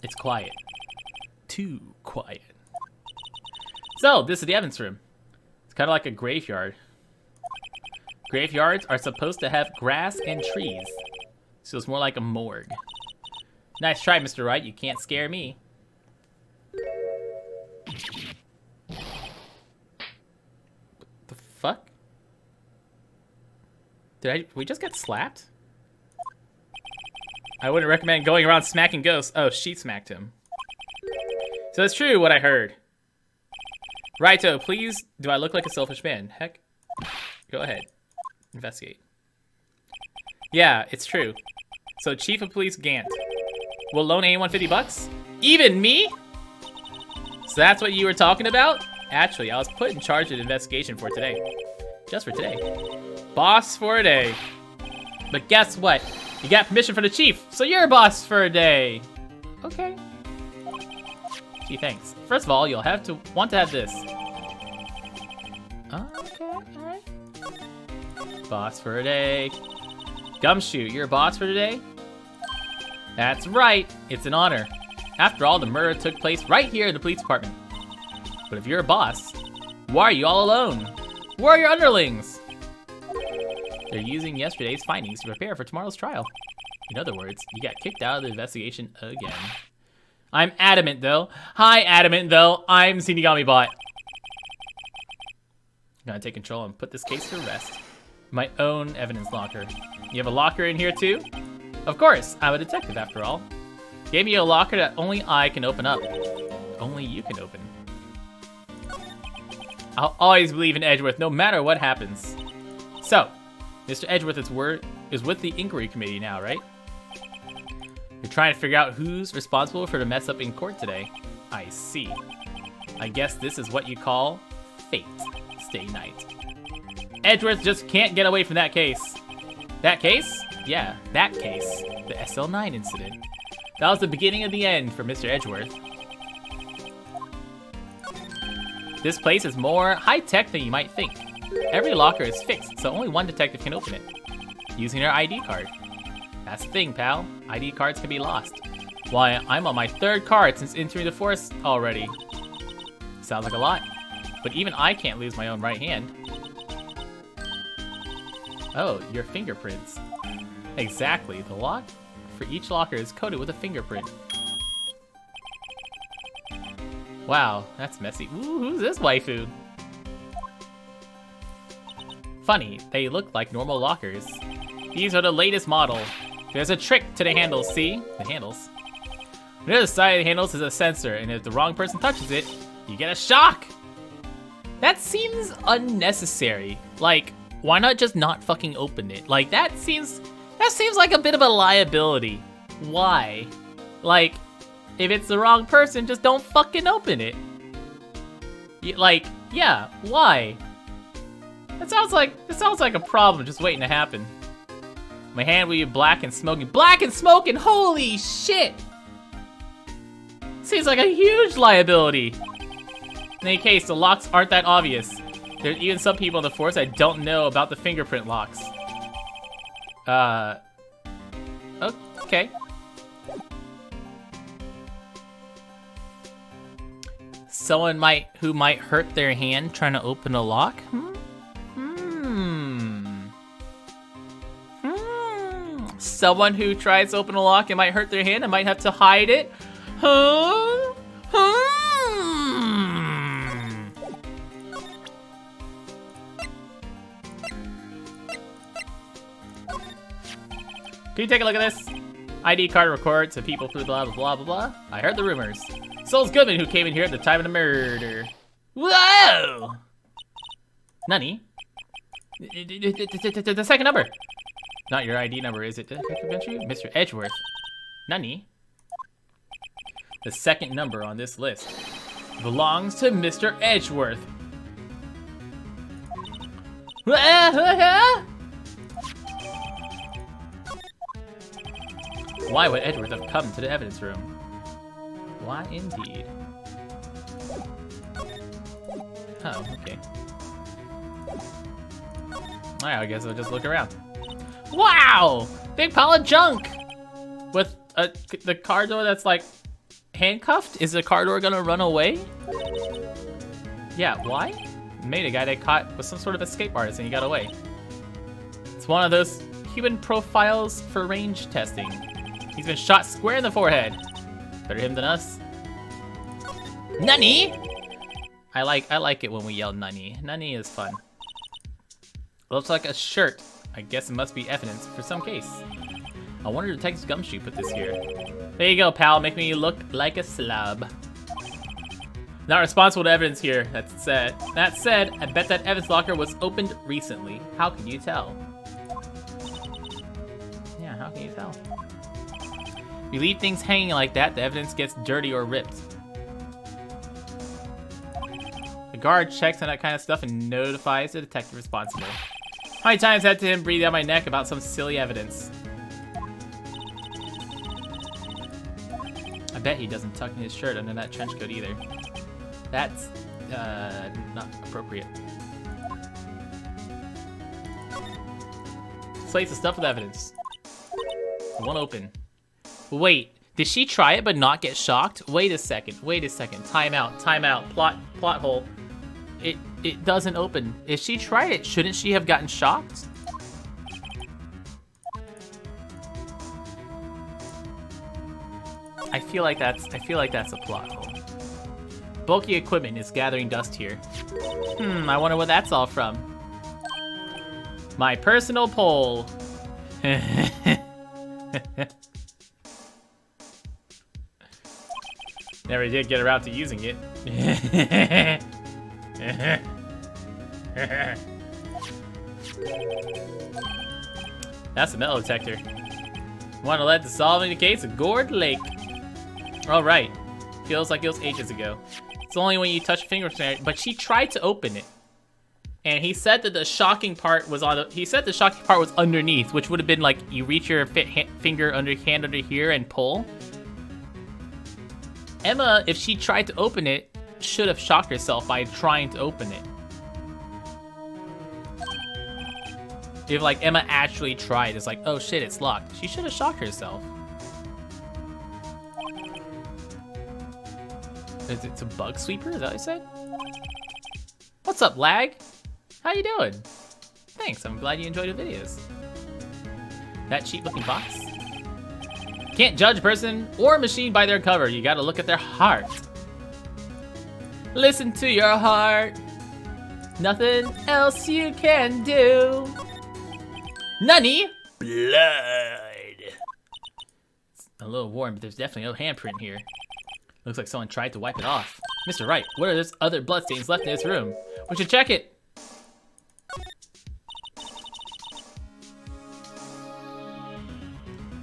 It's quiet. Too quiet. So, this is the evidence room. It's kind of like a graveyard. Graveyards are supposed to have grass and trees. So it's more like a morgue. Nice try, Mr. Wright. You can't scare me. What the fuck? We just get slapped? I wouldn't recommend going around smacking ghosts. Oh, she smacked him. So it's true what I heard. Righto, please. Do I look like a selfish man? Heck. Go ahead. Investigate. Yeah, it's true. So Chief of Police Gant will loan anyone $50? Even me? So that's what you were talking about? Actually, I was put in charge of the investigation for today. Just for today. Boss for a day. But guess what? You got permission from the chief, so you're a boss for a day. Okay. Gee, thanks. First of all, you'll have to want to have this. Okay, alright. Boss for a day. Gumshoe, you're a boss for today? That's right, it's an honor. After all, the murder took place right here in the police department. But if you're a boss, why are you all alone? Where are your underlings? They're using yesterday's findings to prepare for tomorrow's trial. In other words, you got kicked out of the investigation again. I'm adamant, though. Hi, adamant, though. I'm Shinigami Bot. I'm gonna take control and put this case to rest. My own evidence locker. You have a locker in here, too? Of course, I'm a detective, after all. Gave me a locker that only I can open up. Only you can open. I'll always believe in Edgeworth, no matter what happens. So, Mr. Edgeworth is with the inquiry committee now, right? You're trying to figure out who's responsible for the mess up in court today. I see. I guess this is what you call fate. Stay night. Edgeworth just can't get away from that case. That case? Yeah, that case. The SL9 incident. That was the beginning of the end for Mr. Edgeworth. This place is more high-tech than you might think. Every locker is fixed, so only one detective can open it. Using their ID card. That's the thing, pal. ID cards can be lost. Why, I'm on my 3rd card since entering the force already. Sounds like a lot. But even I can't lose my own right hand. Oh, your fingerprints. Exactly. The lock for each locker is coated with a fingerprint. Wow, that's messy. Ooh, who's this waifu? Funny, they look like normal lockers. These are the latest model. There's a trick to the handles, see? The handles. On the other side of the handles is a sensor, and if the wrong person touches it, you get a shock! That seems unnecessary. Like, why not just not fucking open it? Like, that seems like a bit of a liability. Why? Like, if it's the wrong person, just don't fucking open it. Like, yeah, why? It sounds like a problem just waiting to happen. My hand will be black and smoking. Black and smoking! Holy shit! Seems like a huge liability. In any case, the locks aren't that obvious. There's even some people in the force that don't know about the fingerprint locks. Okay. Someone who might hurt their hand trying to open a lock? Someone who tries to open a lock and might hurt their hand and might have to hide it? Can you take a look at this? ID card records to people blah blah blah blah blah. I heard the rumors. Souls Goodman who came in here at the time of the murder. Whoa! Nani? The second number. Not your ID number, is it? Mr. Edgeworth. Nani? The second number on this list belongs to Mr. Edgeworth. Why would Edgeworth have come to the evidence room? Why indeed? Oh, okay. Alright, I guess I'll just look around. Wow! Big pile of junk! With the car door that's like handcuffed? Is the car door gonna run away? Yeah, why? Made a guy they caught with some sort of escape artist and he got away. It's one of those human profiles for range testing. He's been shot square in the forehead. Better him than us. Nani? I like it when we yell Nani. Nani is fun. Looks like a shirt. I guess it must be evidence for some case. I wonder if Detective Gumshoe put this here. There you go, pal. Make me look like a slob. Not responsible to evidence here. That's said. That said, I bet that evidence locker was opened recently. How can you tell? Yeah, how can you tell? If you leave things hanging like that, the evidence gets dirty or ripped. The guard checks on that kind of stuff and notifies the detective responsible. How many times had to him breathe down my neck about some silly evidence? I bet he doesn't tuck in his shirt under that trench coat either. That's not appropriate. Slates of stuff with evidence. One open. Wait, did she try it but not get shocked? Wait a second. Time out. Plot hole. It doesn't open. If she tried it, shouldn't she have gotten shocked? I feel like that's a plot hole. Bulky equipment is gathering dust here. I wonder what that's all from. My personal pole. Never did get around to using it. That's a metal detector. Want to let the solving the case of Gourd Lake. All right. Feels like it was ages ago. It's only when you touch fingerprint, but she tried to open it. And he said that the shocking part was underneath, which would have been like you reach your finger under here and pull. Emma, if she tried to open it, should have shocked herself by trying to open it. If like Emma actually tried, it's like, oh shit, it's locked. She should have shocked herself. It's a bug sweeper, is that what I said? What's up, lag? How you doing? Thanks, I'm glad you enjoyed the videos. That cheap looking box? Can't judge a person or machine by their cover. You gotta look at their heart. Listen to your heart. Nothing else you can do. Nani? Blood. It's a little warm, but there's definitely no handprint here. Looks like someone tried to wipe it off. Mr. Wright, what are those other bloodstains left in this room? We should check it.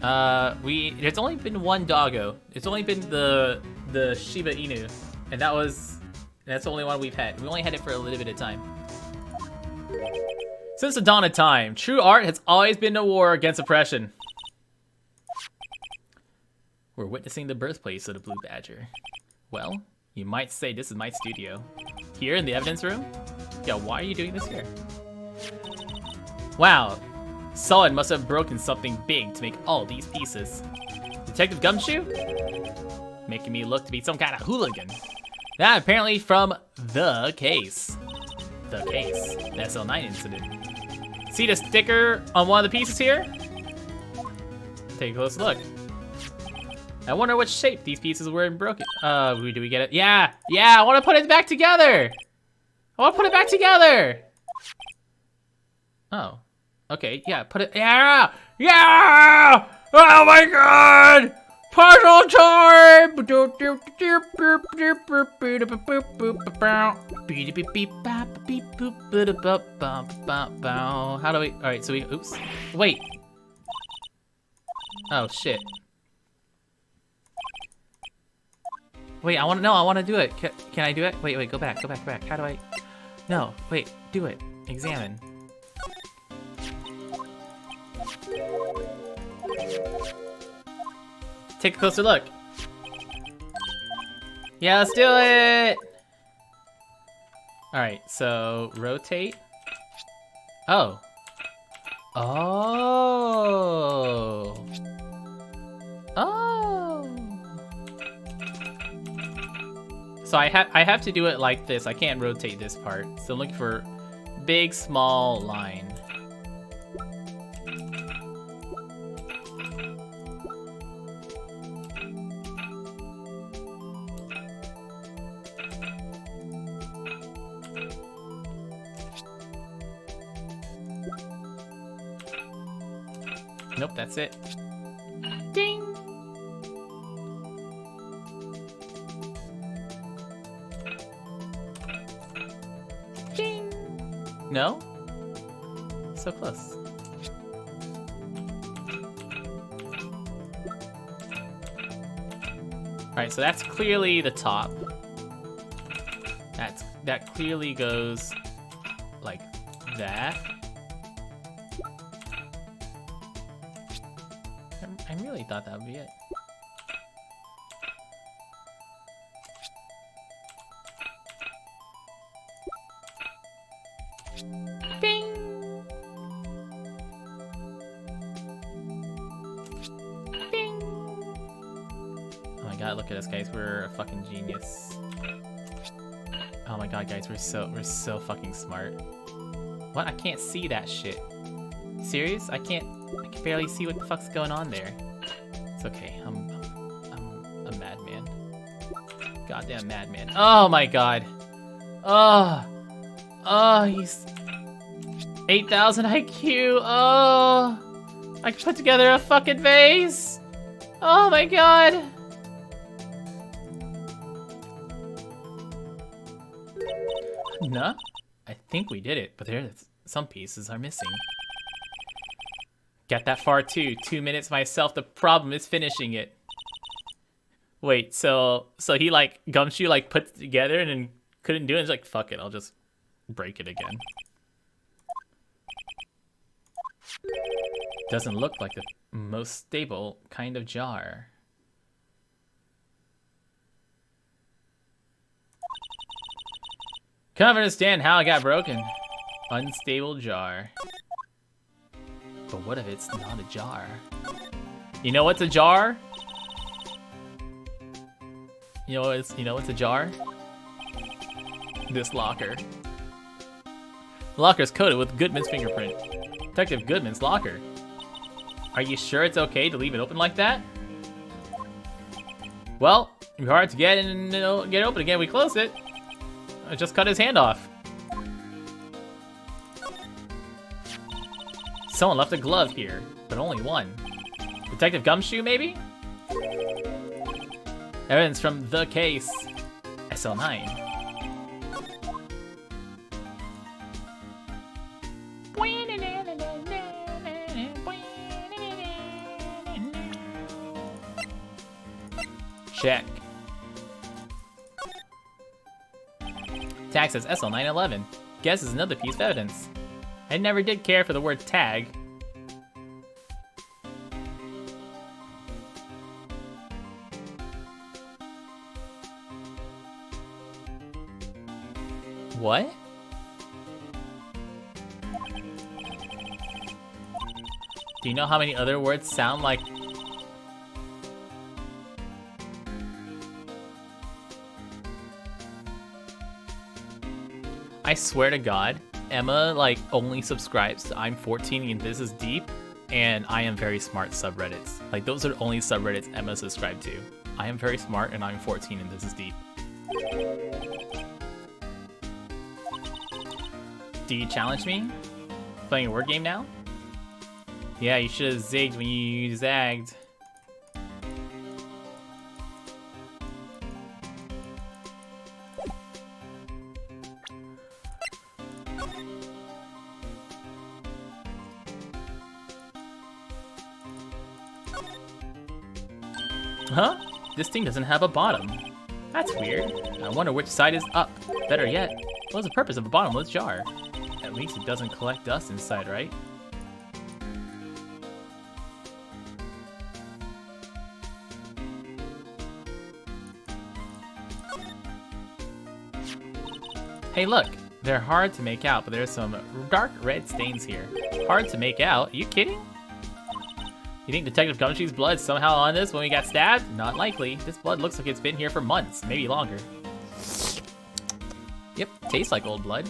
There's only been one doggo. It's only been the Shiba Inu, and that's the only one we've had. We only had it for a little bit of time. Since the dawn of time, true art has always been a war against oppression. We're witnessing the birthplace of the Blue Badger. Well, you might say this is my studio. Here in the evidence room? Yeah, why are you doing this here? Wow, someone must have broken something big to make all these pieces. Detective Gumshoe? Making me look to be some kind of hooligan. That apparently from the case. The case, the SL9 incident. See the sticker on one of the pieces here? Take a close look. I wonder what shape these pieces were in broken. Do we get it? Yeah, I want to put it back together. Oh, okay, yeah, put it, yeah! Oh my god! Puzzle time! How do we, all right, so we, oops, wait. Oh shit. Wait, I want to do it. Can I do it? Wait, go back. How do I? No, wait, do it. Examine. Take a closer look. Yeah, let's do it. All right, so rotate. Oh. So I have to do it like this. I can't rotate this part. So I'm looking for big, small line. Nope, that's it. Ding! Ding! No? So close. Alright, so that's clearly the top. That clearly goes like that. I really thought that would be it. Bing! Bing! Oh my god, look at us, guys. We're a fucking genius. Oh my god, guys, we're so fucking smart. What? I can't see that shit. Serious? I can barely see what the fuck's going on there. It's okay. I'm a madman. Goddamn madman. Oh my god. Oh, he's 8,000 IQ. Oh, I can put together a fucking vase. Oh my god. No, I think we did it, but there's some pieces are missing. Get that far too. 2 minutes myself. The problem is finishing it. Wait, so he like Gumshoe like put it together and then couldn't do it. It's like, fuck it, I'll just break it again. Doesn't look like the most stable kind of jar. Can't understand how it got broken. Unstable jar. But what if it's not a jar? You know what's a jar? You know what's a jar? This locker. The locker is coated with Goodman's fingerprint. Detective Goodman's locker. Are you sure it's okay to leave it open like that? Well, it'd be hard to get in, get open again. We close it. I just cut his hand off. Someone left a glove here, but only one. Detective Gumshoe, maybe? Evidence from the case. SL9. Check. Tag says SL911. Guess is another piece of evidence. I never did care for the word tag. What? Do you know how many other words sound like? I swear to God, Emma like only subscribes to I'm 14 and This Is Deep and I Am Very Smart subreddits. Like those are the only subreddits Emma subscribed to. I Am Very Smart and I'm 14 and This Is Deep. Do you challenge me? Playing a word game now? Yeah, you should have zigged when you zagged. Huh? This thing doesn't have a bottom. That's weird. I wonder which side is up. Better yet, what's the purpose of a bottomless jar? At least it doesn't collect dust inside, right? Hey look, they're hard to make out, but there's some dark red stains here. Hard to make out? Are you kidding? You think Detective Gumshoe's blood's somehow on this when we got stabbed? Not likely. This blood looks like it's been here for months, maybe longer. Yep, tastes like old blood.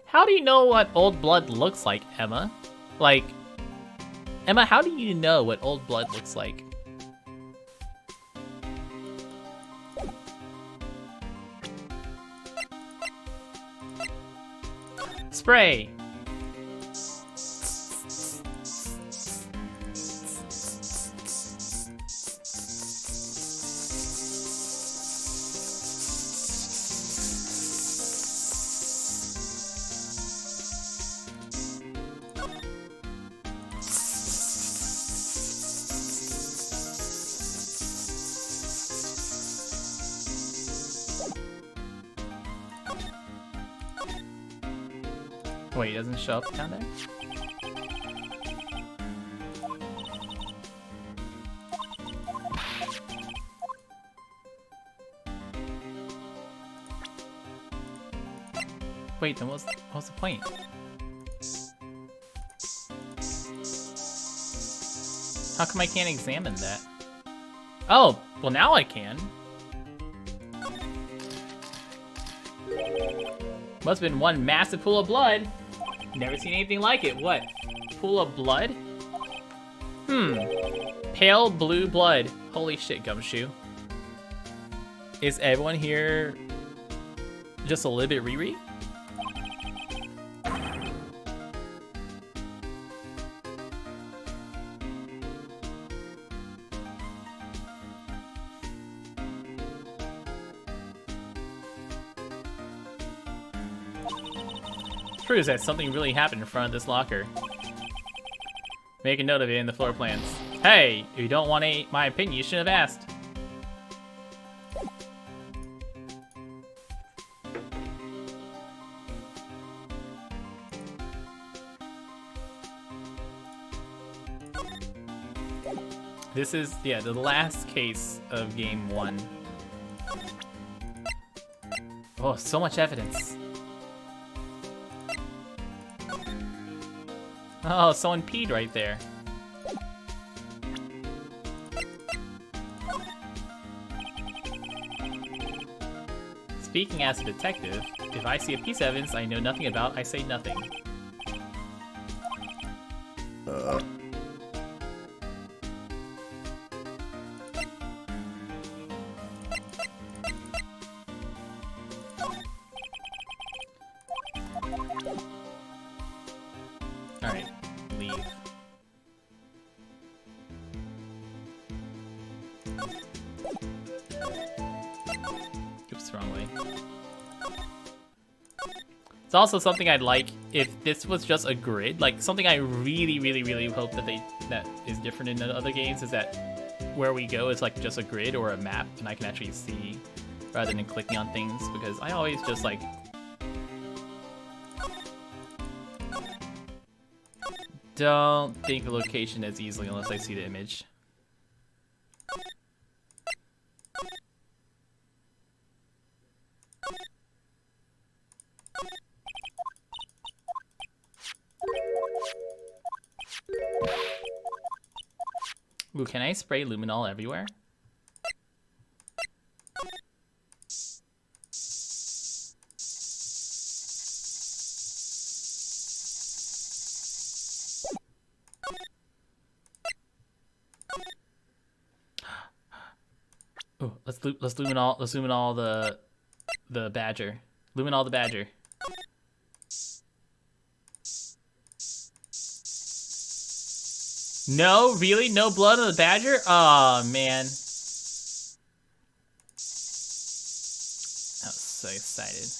How do you know what old blood looks like, Emma? Like, Emma, how do you know what old blood looks like? Spray. Wait, it doesn't show up down there? Wait, then what's the point? How come I can't examine that? Oh, well now I can. Must have been one massive pool of blood. Never seen anything like it. What? Pool of blood? Pale blue blood. Holy shit, Gumshoe. Is everyone here just a little bit Riri? Proves that something really happened in front of this locker. Make a note of it in the floor plans. Hey, if you don't want my opinion, you shouldn't have asked. This is, yeah, the last case of game 1. Oh, so much evidence. Oh, someone peed right there. Speaking as a detective, if I see a piece of evidence I know nothing about, I say nothing. Alright, leave. Oops, wrong way. It's also something I'd like if this was just a grid. Like, something I really hope that is different in the other games is that where we go is like just a grid or a map and I can actually see rather than clicking on things, because I always just like don't think the location as easily unless I see the image. Ooh, can I spray luminol everywhere? Oh, let's luminol the badger. Luminol the badger. No, really? No blood on the badger? Aw, man. I was so excited.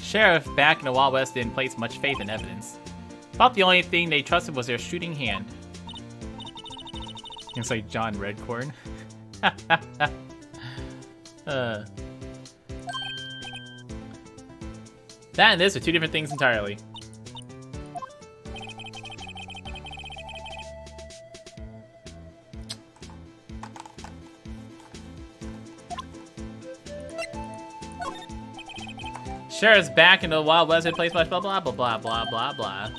Sheriff back in the Wild West didn't place much faith in evidence. Thought the only thing they trusted was their shooting hand. It's like John Redcorn. That and this are two different things entirely. Sure is back into the Wild West and place blah blah blah blah blah blah blah.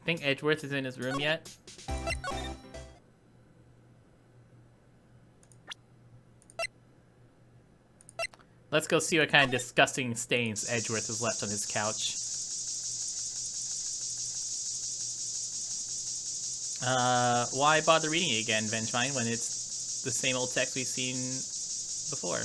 Think Edgeworth is in his room yet? Let's go see what kind of disgusting stains Edgeworth has left on his couch. Why bother reading it again, Vengevine, when it's the same old text we've seen before?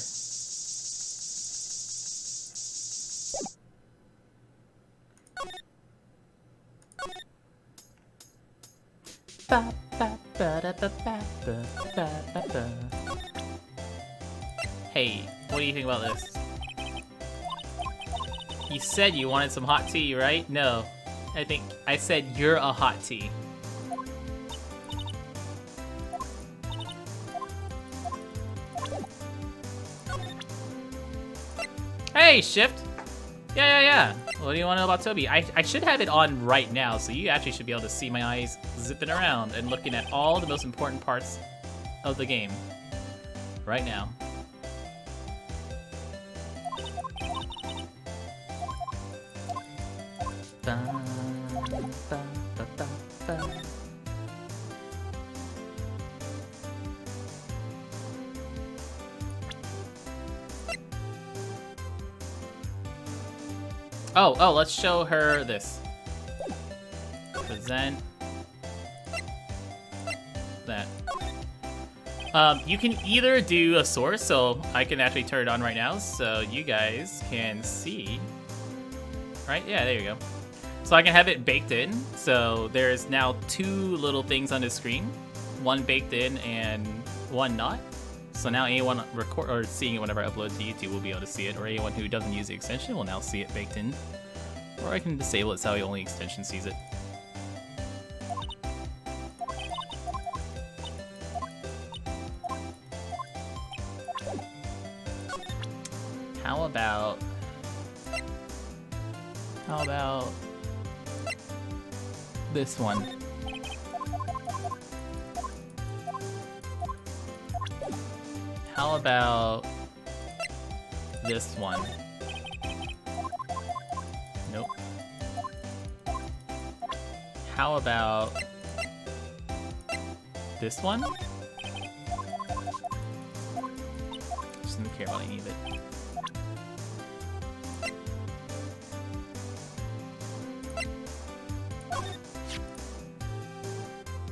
Hey, what do you think about this? You said you wanted some hot tea, right? No. I said you're a hot tea. Hey, Shift! Yeah. What do you want to know about Toby? I should have it on right now, so you actually should be able to see my eyes zipping around and looking at all the most important parts of the game. Right now. Oh, let's show her this. Present. That. You can either do a source, so I can actually turn it on right now, so you guys can see. Right? Yeah, there you go. So I can have it baked in, so there's now two little things on the screen. One baked in and one not. So now anyone record or seeing it whenever I upload to YouTube will be able to see it, or anyone who doesn't use the extension will now see it baked in. Or I can disable it so the only extension sees it. How about this one? How about this one? Nope. How about this one? Just don't care about any of it.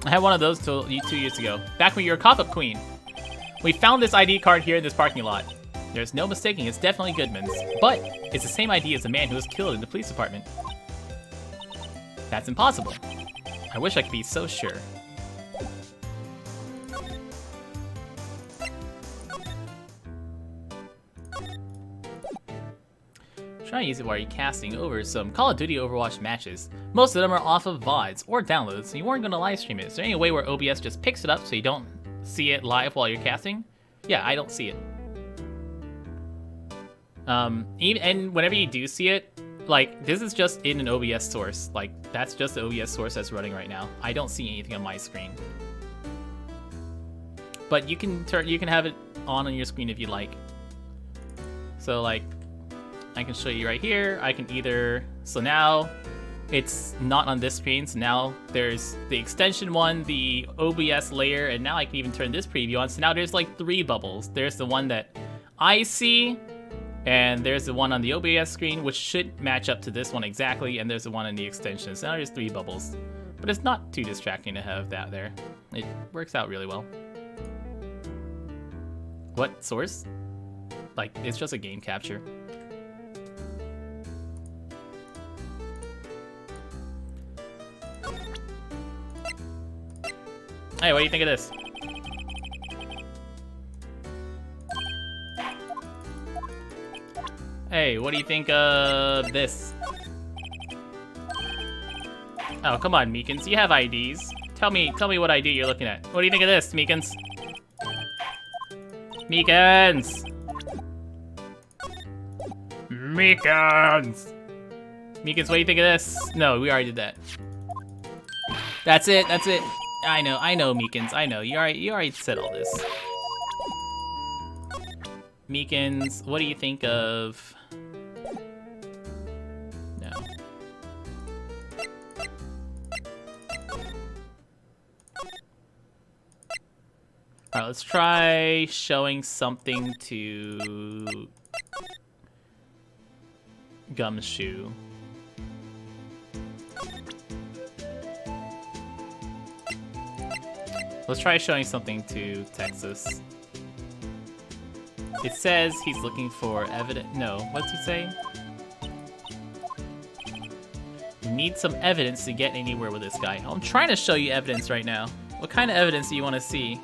I had one of those till 2 years ago, back when you were a cough-up queen. We found this ID card here in this parking lot. There's no mistaking, it's definitely Goodman's, but it's the same ID as the man who was killed in the police department. That's impossible. I wish I could be so sure. Try to use it while you're casting over some Call of Duty Overwatch matches. Most of them are off of VODs or downloads, so you weren't going to live stream it. Is there any way where OBS just picks it up so you don't see it live while you're casting? Yeah, I don't see it. And whenever you do see it, like, this is just in an OBS source. Like, that's just the OBS source that's running right now. I don't see anything on my screen. But you can have it on your screen if you like. So, like, I can show you right here. I can either, so now it's not on this screen. So now there's the extension one, the OBS layer, and now I can even turn this preview on. So now there's like 3 bubbles. There's the one that I see, and there's the one on the OBS screen, which should match up to this one exactly, and there's the one in the extension. So now there's 3 bubbles. But it's not too distracting to have that there. It works out really well. What source? Like, it's just a game capture. Hey, what do you think of this? Hey, what do you think of this? Oh, come on, Meekins. You have IDs. Tell me what ID you're looking at. What do you think of this, Meekins? Meekins! Meekins! Meekins, what do you think of this? No, we already did that. That's it, that's it. I know, Meekins, I know. You already said all this. Meekins, what do you think of... No. Alright, let's try showing something to... Gumshoe. Let's try showing something to Texas. It says he's looking for evidence. No, what's he say? You need some evidence to get anywhere with this guy. I'm trying to show you evidence right now. What kind of evidence do you want to see?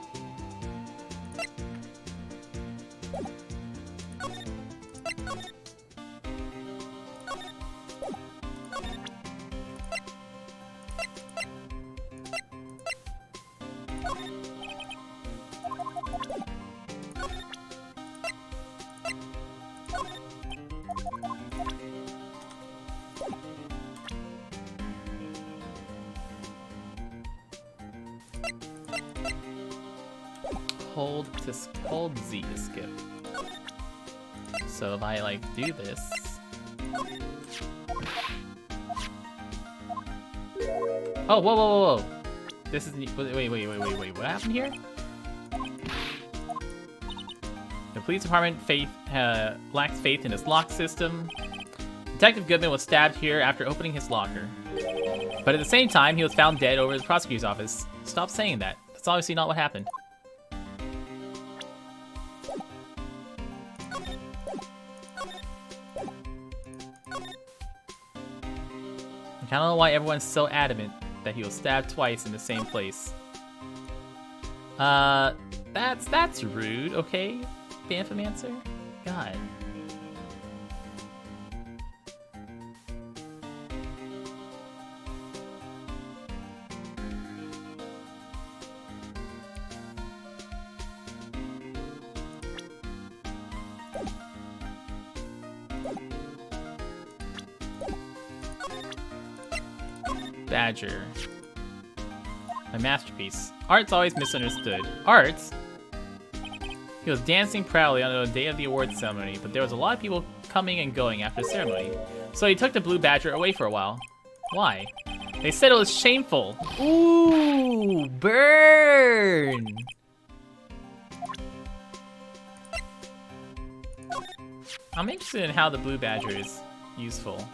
Hold Z to skip. So if I like do this, oh, whoa! This is wait! What happened here? The police department lacks faith in its lock system. Detective Goodman was stabbed here after opening his locker, but at the same time, he was found dead over at the prosecutor's office. Stop saying that. That's obviously not what happened. I don't know why everyone's so adamant that he was stabbed twice in the same place. That's rude, okay? Banfamancer? God. Badger. My masterpiece. Art's always misunderstood. Art's? He was dancing proudly on the day of the awards ceremony, but there was a lot of people coming and going after the ceremony. So he took the blue badger away for a while. Why? They said it was shameful. Ooh, burn! I'm interested in how the blue badger is useful.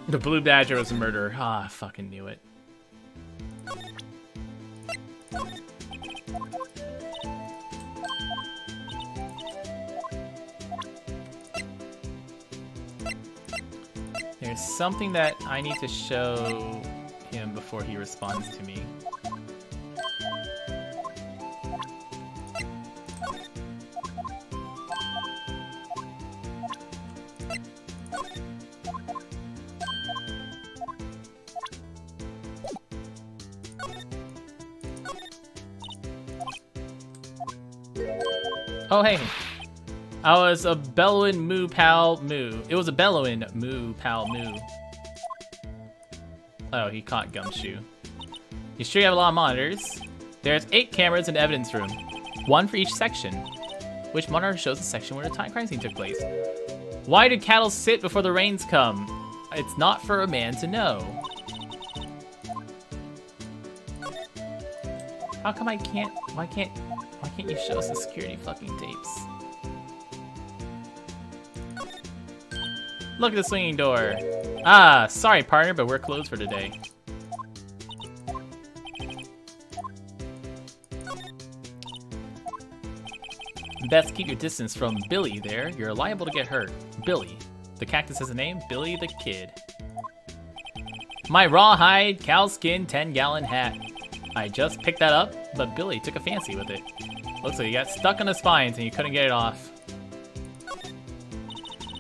The blue badger was a murderer. Ah, I fucking knew it. There's something that I need to show him before he responds to me. Oh, hey. I was a bellowing moo pal moo. It was a bellowing moo pal moo. Oh, he caught Gumshoe. You sure you have a lot of monitors? There's 8 cameras in the evidence room. 1 for each section. Which monitor shows the section where the crime scene took place? Why do cattle sit before the rains come? It's not for a man to know. How come I can't, why can't you show us the security fucking tapes? Look at the swinging door. Ah, sorry partner, but we're closed for today. Best keep your distance from Billy there. You're liable to get hurt. Billy. The cactus has a name? Billy the Kid. My rawhide, cow skin, 10-gallon hat. I just picked that up, but Billy took a fancy with it. Looks like he got stuck on his spines and he couldn't get it off.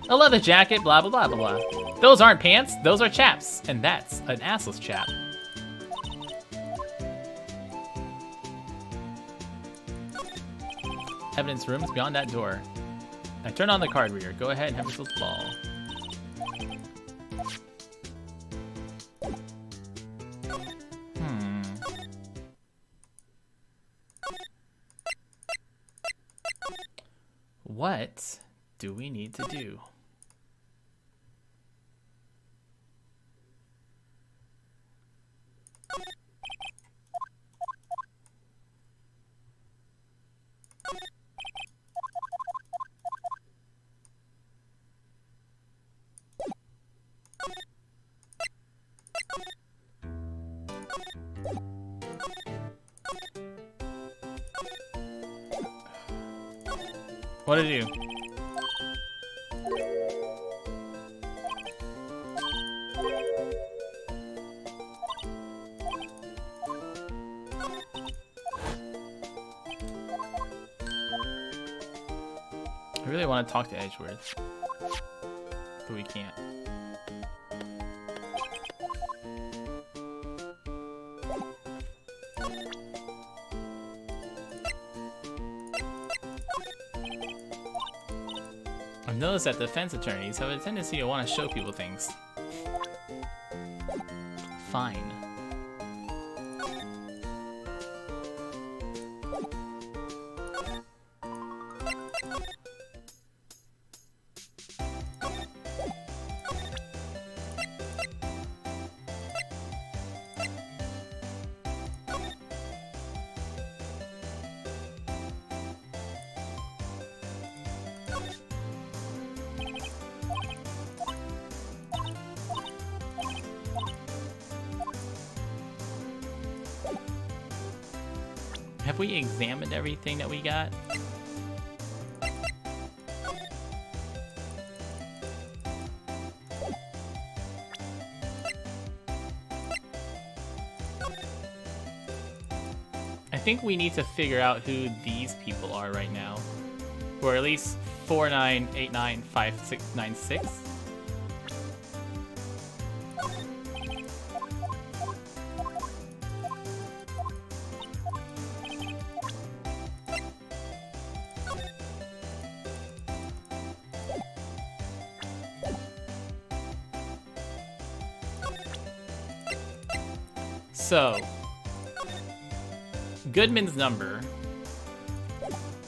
A leather jacket, blah, blah, blah, blah, blah. Those aren't pants, those are chaps. And that's an assless chap. Evidence room is beyond that door. I turn on the card reader. Go ahead and have yourself a ball. What do we need to do? What did you do? I really want to talk to Edgeworth, but we can't. I've noticed that defense attorneys have a tendency to want to show people things. Fine. Have we examined everything that we got? I think we need to figure out who these people are right now. Or at least 49895696. So, Goodman's number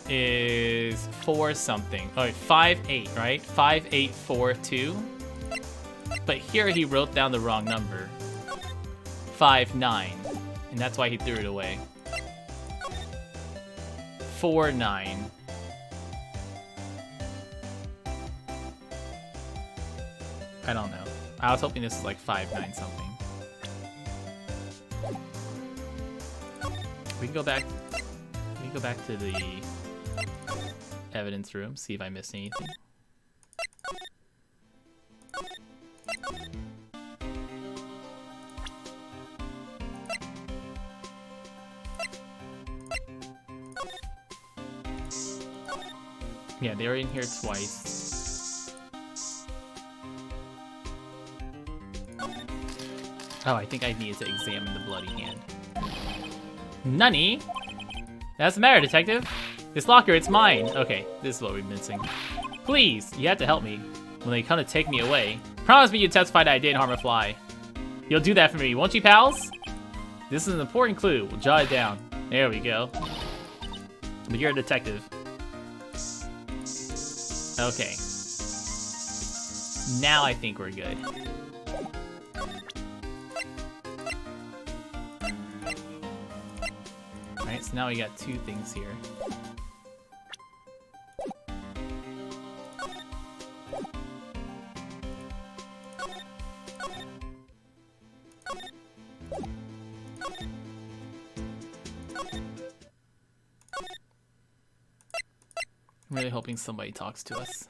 is 4 something. Oh, 58, right? 5842. But here he wrote down the wrong number. 59. And that's why he threw it away. 49. I don't know. I was hoping this is like 59 something. We can go back to the evidence room, see if I missed anything. Yeah, they were in here twice. Oh, I think I needed to examine the bloody hand. Nunny? That's the matter, detective. This locker, it's mine. Okay, this is what we've been missing. Please, you have to help me when they come to take me away. Promise me you testify that I didn't harm a fly. You'll do that for me, won't you, pals? This is an important clue. We'll jot it down. There we go. But you're a detective. Okay. Now I think we're good. Alright, so now we got 2 things here. I'm really hoping somebody talks to us.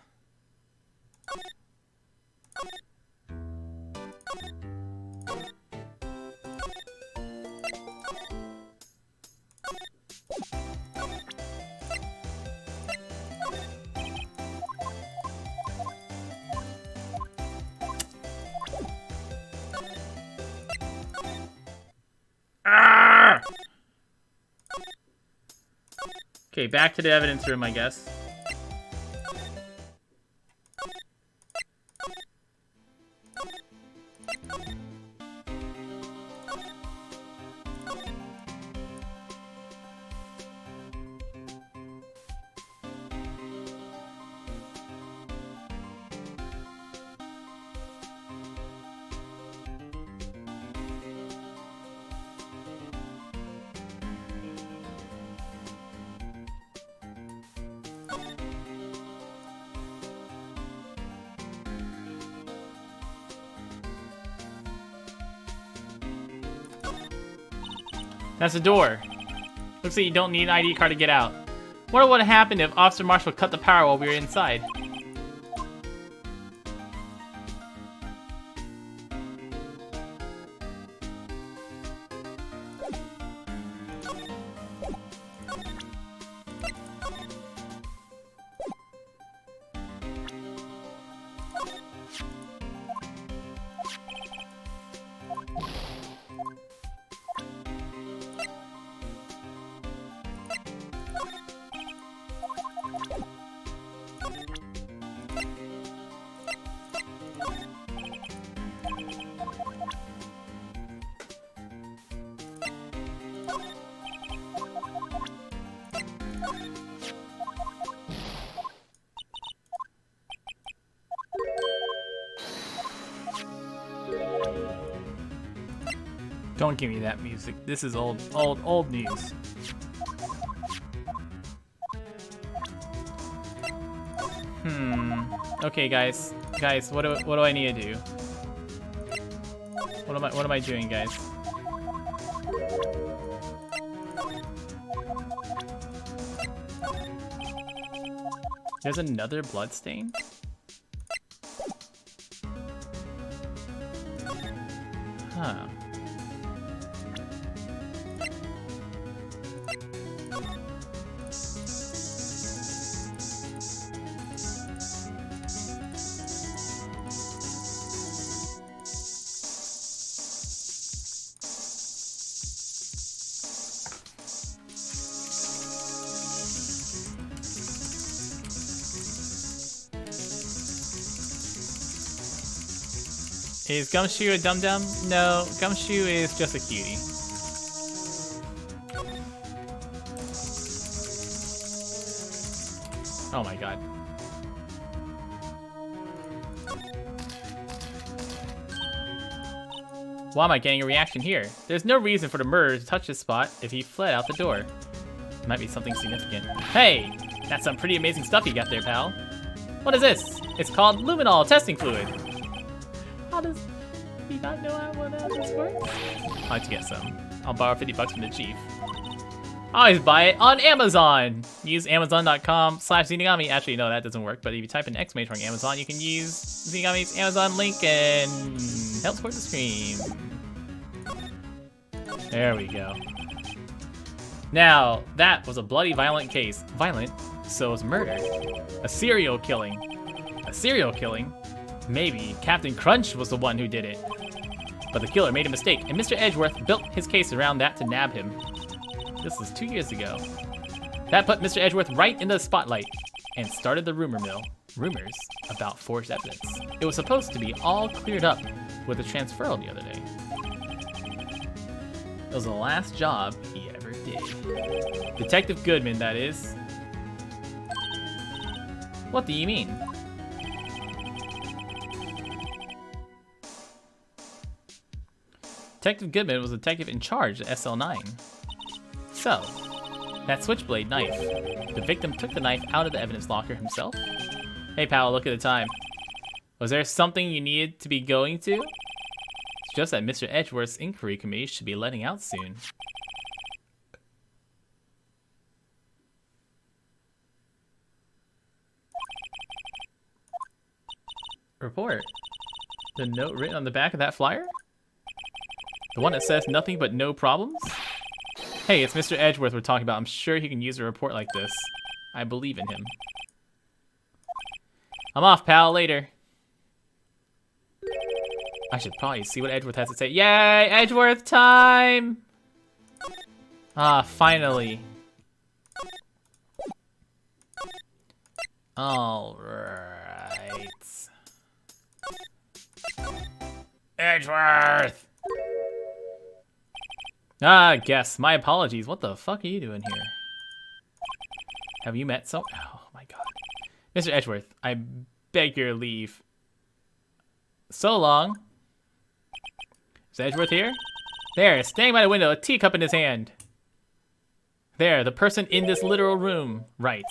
Okay, back to the evidence room, I guess. That's the door. Looks like you don't need an ID card to get out. Wonder what would happen if Officer Marshall cut the power while we were inside. Don't give me that music. This is old news. Okay, guys. Guys, what do I need to do? What am I doing, guys? There's another blood stain? Huh. Is Gumshoe a dum-dum? No, Gumshoe is just a cutie. Oh my god. Why am I getting a reaction here? There's no reason for the murderer to touch this spot if he fled out the door. Might be something significant. Hey! That's some pretty amazing stuff you got there, pal. What is this? It's called luminol testing fluid. How does he not know how this works? I'd like to get some. I'll borrow 50 bucks from the chief. I always buy it on Amazon. Use Amazon.com/Zenigami. Actually, no, that doesn't work. But if you type in exclamation on Amazon, you can use Zenigami's Amazon link and help support the stream. There we go. Now, that was a bloody violent case. Violent? So was murder. A serial killing. A serial killing? Maybe Captain Crunch was the one who did it. But the killer made a mistake, and Mr. Edgeworth built his case around that to nab him. This was 2 years ago. That put Mr. Edgeworth right in the spotlight and started the rumor mill. Rumors about forged evidence. It was supposed to be all cleared up with a transferal the other day. It was the last job he ever did. Detective Goodman, that is. What do you mean? Detective Goodman was the detective in charge at SL9. So, that switchblade knife. The victim took the knife out of the evidence locker himself. Hey pal, look at the time. Was there something you needed to be going to? It's just that Mr. Edgeworth's inquiry committee should be letting out soon. Report. The note written on the back of that flyer? The one that says nothing but no problems? Hey, it's Mr. Edgeworth we're talking about. I'm sure he can use a report like this. I believe in him. I'm off, pal. Later. I should probably see what Edgeworth has to say. Yay! Edgeworth time! Ah, finally. All right. Edgeworth! Ah, guess. My apologies. What the fuck are you doing here? Have you met some... Oh, my God. Mr. Edgeworth, I beg your leave. So long. Is Edgeworth here? There, standing by the window, a teacup in his hand. There, the person in this literal room. Right.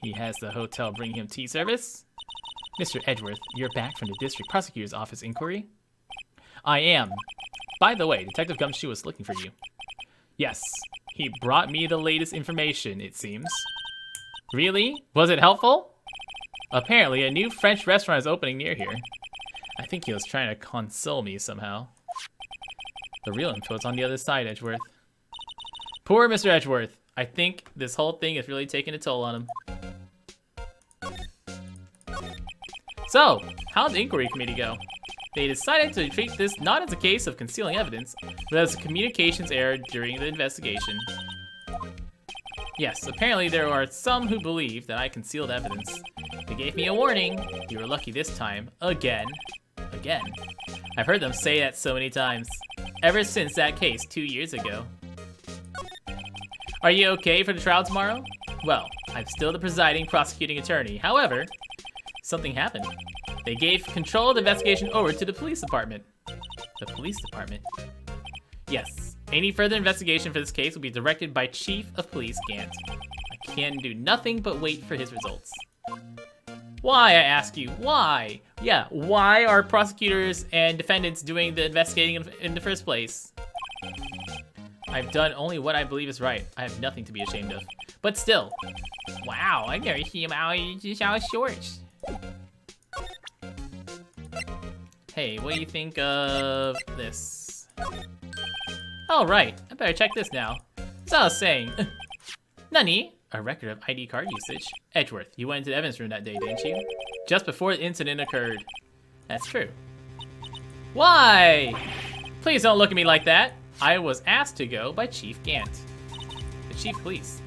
He has the hotel bring him tea service. Mr. Edgeworth, you're back from the district prosecutor's office inquiry? I am. By the way, Detective Gumshoe was looking for you. Yes, he brought me the latest information, it seems. Really? Was it helpful? Apparently, a new French restaurant is opening near here. I think he was trying to console me somehow. The real info is on the other side, Edgeworth. Poor Mr. Edgeworth. I think this whole thing is really taking a toll on him. So, how'd the inquiry committee go? They decided to treat this not as a case of concealing evidence, but as a communications error during the investigation. Yes, apparently there are some who believe that I concealed evidence. They gave me a warning. You were lucky this time. Again. Again. I've heard them say that so many times. Ever since that case 2 years ago. Are you okay for the trial tomorrow? Well, I'm still the presiding prosecuting attorney. However, something happened. They gave control of the investigation over to the police department. The police department? Yes. Any further investigation for this case will be directed by Chief of Police Gant. I can do nothing but wait for his results. Why, I ask you, why? Yeah, why are prosecutors and defendants doing the investigating in the first place? I've done only what I believe is right. I have nothing to be ashamed of. But still. Wow, I never see him out of shorts. Hey, what do you think of this? Oh, right. I better check this now. As I was saying. Nani? A record of ID card usage. Edgeworth, you went into the evidence room that day, didn't you? Just before the incident occurred. That's true. Why? Please don't look at me like that. I was asked to go by Chief Gant. The Chief of Police.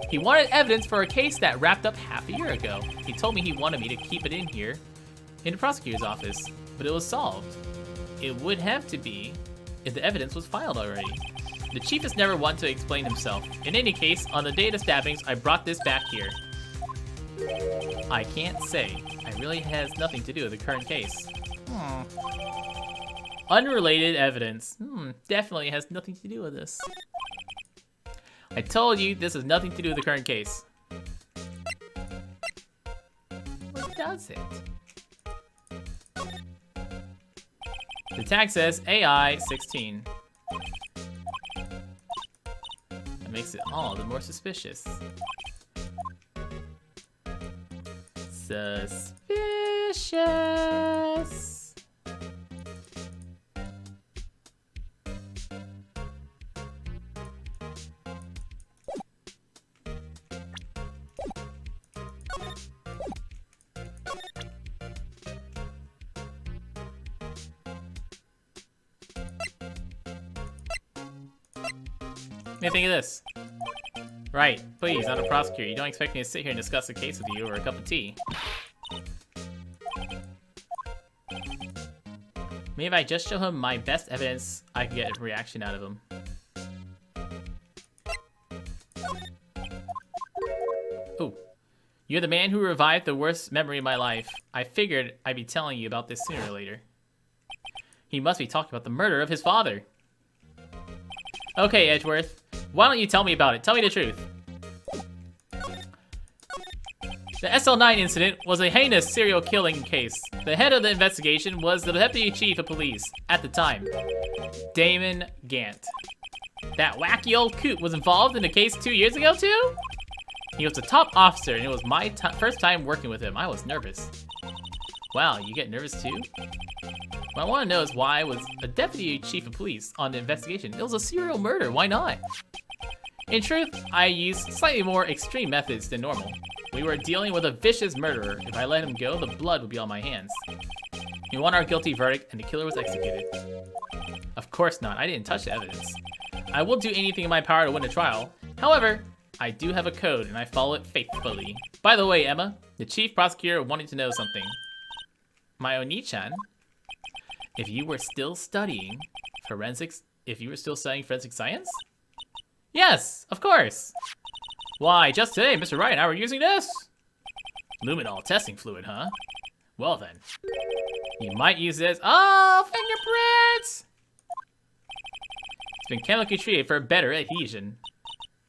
He wanted evidence for a case that wrapped up half a year ago. He told me he wanted me to keep it in here, in the prosecutor's office, but it was solved. It would have to be if the evidence was filed already. The chief has never wanted to explain himself. In any case, on the day of the stabbings, I brought this back here. I can't say. It really has nothing to do with the current case. Unrelated evidence. Definitely has nothing to do with this. I told you this has nothing to do with the current case. What does it? The tag says AI 16. That makes it all the more suspicious. Suspicious. What do you think of this? Right, please, I'm a prosecutor. You don't expect me to sit here and discuss the case with you over a cup of tea. Maybe if I just show him my best evidence, I can get a reaction out of him. Ooh. You're the man who revived the worst memory of my life. I figured I'd be telling you about this sooner or later. He must be talking about the murder of his father. Okay, Edgeworth. Why don't you tell me about it? Tell me the truth. The SL9 incident was a heinous serial killing case. The head of the investigation was the deputy chief of police at the time, Damon Gant. That wacky old coot was involved in the case 2 years ago too? He was a top officer and it was my first time working with him. I was nervous. Wow, you get nervous too? What I want to know is why was a deputy chief of police on the investigation? It was a serial murder, why not? In truth, I used slightly more extreme methods than normal. We were dealing with a vicious murderer. If I let him go, the blood would be on my hands. We won our guilty verdict and the killer was executed. Of course not, I didn't touch the evidence. I will do anything in my power to win the trial. However, I do have a code, and I follow it faithfully. By the way, Emma, the chief prosecutor wanted to know something. My Oni-chan, if you were still studying forensic science? Yes, of course. Why, just today, Mr. Wright and I were using this. Luminol testing fluid, huh? Well then, you might use this. Oh, fingerprints! It's been chemically treated for better adhesion.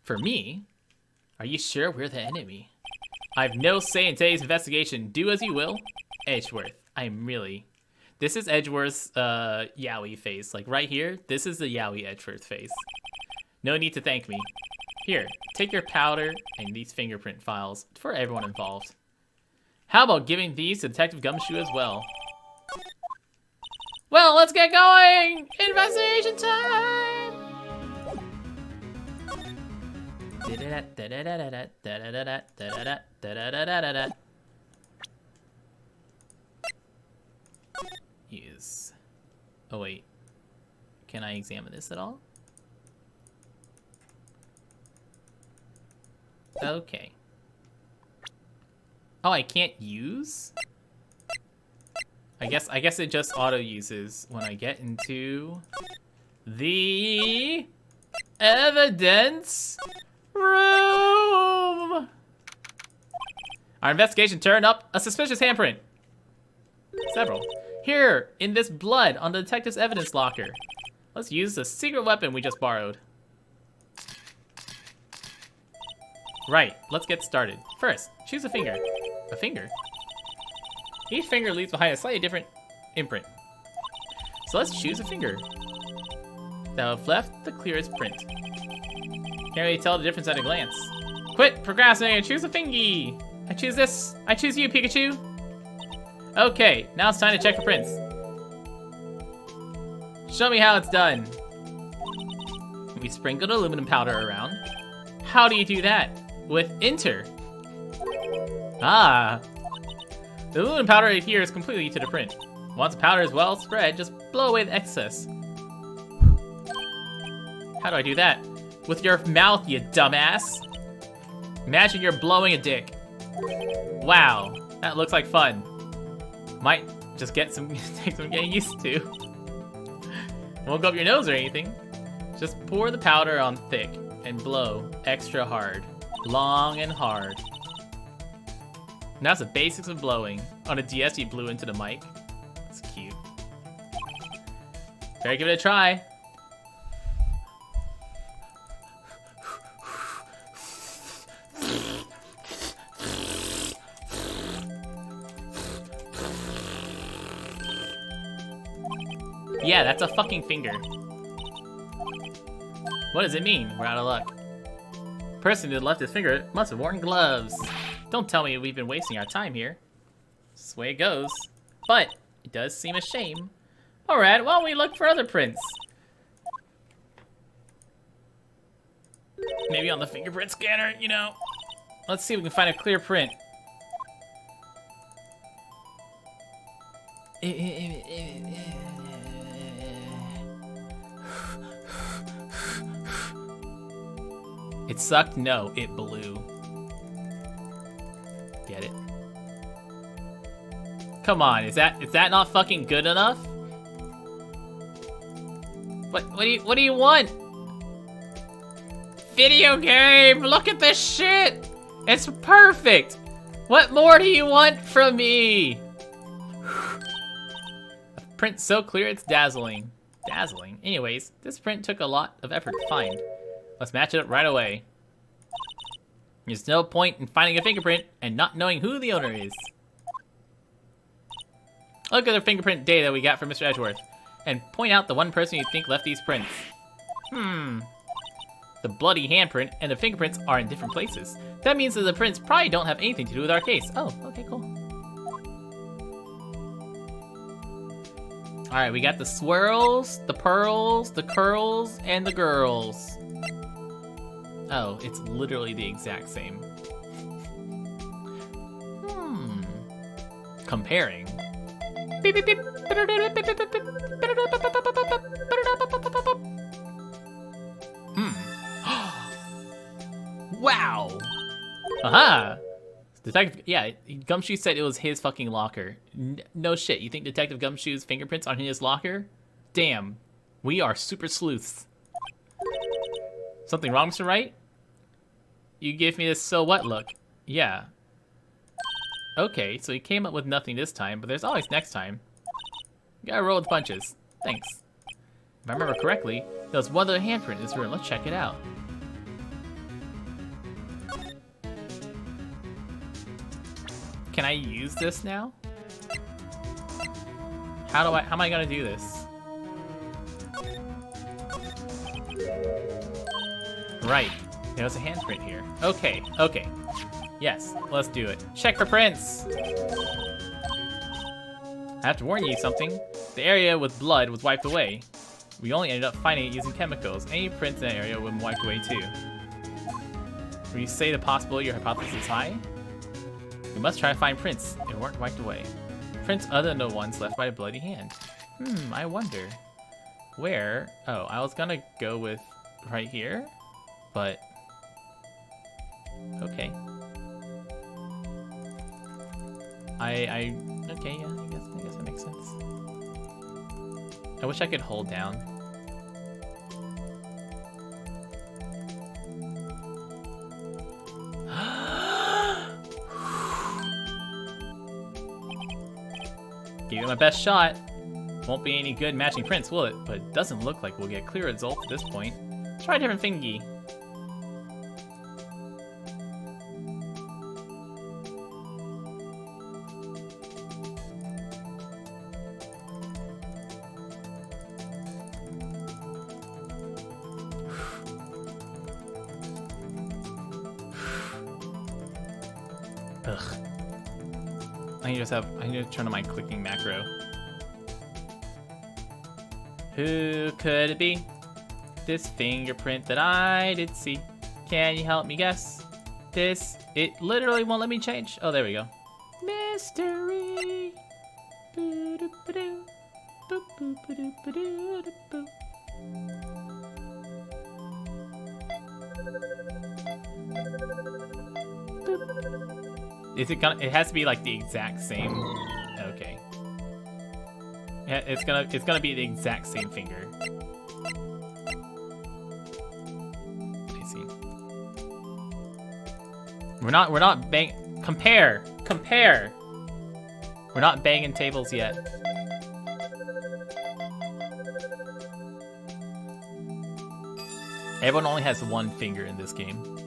For me? Are you sure we're the enemy? I have no say in today's investigation. Do as you will. Edgeworth, I'm really... This is Edgeworth's Yowie face. Like right here, this is the Yowie Edgeworth face. No need to thank me. Here, take your powder and these fingerprint files for everyone involved. How about giving these to Detective Gumshoe as well? Well, let's get going! Investigation time! Use. Oh wait. Can I examine this at all? Okay. Oh, I can't use? I guess it just auto uses when I get into the evidence room. Our investigation turned up a suspicious handprint. Several. Here, in this blood on the detective's evidence locker. Let's use the secret weapon we just borrowed. Right, let's get started. First, choose a finger. A finger? Each finger leaves behind a slightly different imprint. So let's choose a finger. That have left the clearest print. Can't really tell the difference at a glance. Quit procrastinating, choose a fingy! I choose this. I choose you, Pikachu. Okay, now it's time to check for prints. Show me how it's done. We sprinkled aluminum powder around. How do you do that? With enter. Ah. The aluminum powder adheres completely to the print. Once the powder is well spread, just blow away the excess. How do I do that? With your mouth, you dumbass. Imagine you're blowing a dick. Wow, that looks like fun. Might just take some getting used to. Won't go up your nose or anything. Just pour the powder on thick and blow extra hard. Long and hard. And that's the basics of blowing. On a DS, you blew into the mic. It's cute. Try to give it a try. Yeah, that's a fucking finger. What does it mean? We're out of luck. The person who left his finger must have worn gloves. Don't tell me we've been wasting our time here. This is the way it goes. But it does seem a shame. Alright, why don't we look for other prints? Maybe on the fingerprint scanner, you know. Let's see if we can find a clear print. It sucked? No, it blew. Get it? Come on, is that not fucking good enough? What do you want? Video game! Look at this shit! It's perfect! What more do you want from me? A print so clear it's dazzling. Dazzling? Anyways, this print took a lot of effort to find. Let's match it up right away. There's no point in finding a fingerprint and not knowing who the owner is. Look at the fingerprint data we got from Mr. Edgeworth, and point out the one person you think left these prints. The bloody handprint and the fingerprints are in different places. That means that the prints probably don't have anything to do with our case. Oh, okay, cool. Alright, we got the swirls, the pearls, the curls, and the girls. Oh, it's literally the exact same. Comparing. Wow! Aha! Detective, yeah, Gumshoe said it was his fucking locker. No shit, you think Detective Gumshoe's fingerprints are in his locker? Damn, we are super sleuths. Something wrong, Mr. Wright? You gave me this so what look. Yeah. Okay, so he came up with nothing this time, but there's always next time. You gotta roll with punches. Thanks. If I remember correctly, there was one other handprint in this room. Let's check it out. Can I use this now? How am I gonna do this? Right, there's a handprint here. Okay, okay. Yes, let's do it. Check for prints! I have to warn you something. The area with blood was wiped away. We only ended up finding it using chemicals. Any prints in that area would have been wiped away too. When you say the possibility your hypothesis is high, we must try to find prints that weren't wiped away. Prints other than the ones left by a bloody hand. I wonder. Where? Oh, I was gonna go with right here, but okay. Okay, yeah, I guess that makes sense. I wish I could hold down. Give it my best shot. Won't be any good matching prints, will it? But it doesn't look like we'll get clear results at this point. Let's try a different thingy. Ugh. I need to turn on my clicking macro. Who could it be? This fingerprint that I did see. Can you help me guess? It literally won't let me change. Oh, there we go. Mystery. Boo-doo-ba-doo. Boo-boo-ba-doo-ba-doo-ba-doo. Is it gonna? It has to be like the exact same. Okay. Yeah, it's gonna be the exact same finger. I see. We're not compare. We're not banging tables yet. Everyone only has one finger in this game.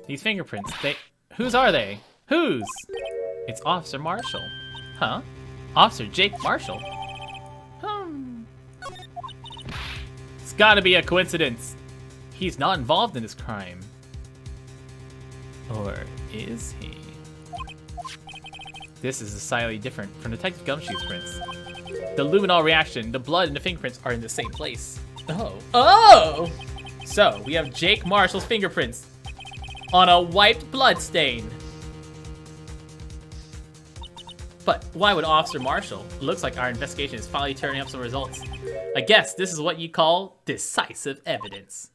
These fingerprints, whose are they? Whose? It's Officer Marshall. Huh? Officer Jake Marshall? It's gotta be a coincidence. He's not involved in this crime. Or is he? This is decidedly different from Detective Gumshoe's prints. The luminol reaction, the blood, and the fingerprints are in the same place. Oh! So, we have Jake Marshall's fingerprints on a wiped blood stain. But why would Officer Marshall? Looks like our investigation is finally turning up some results. I guess this is what you call decisive evidence.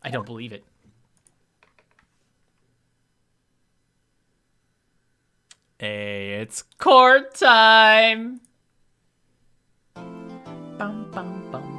I don't believe it. Hey, it's court time! Bum, bum, bum.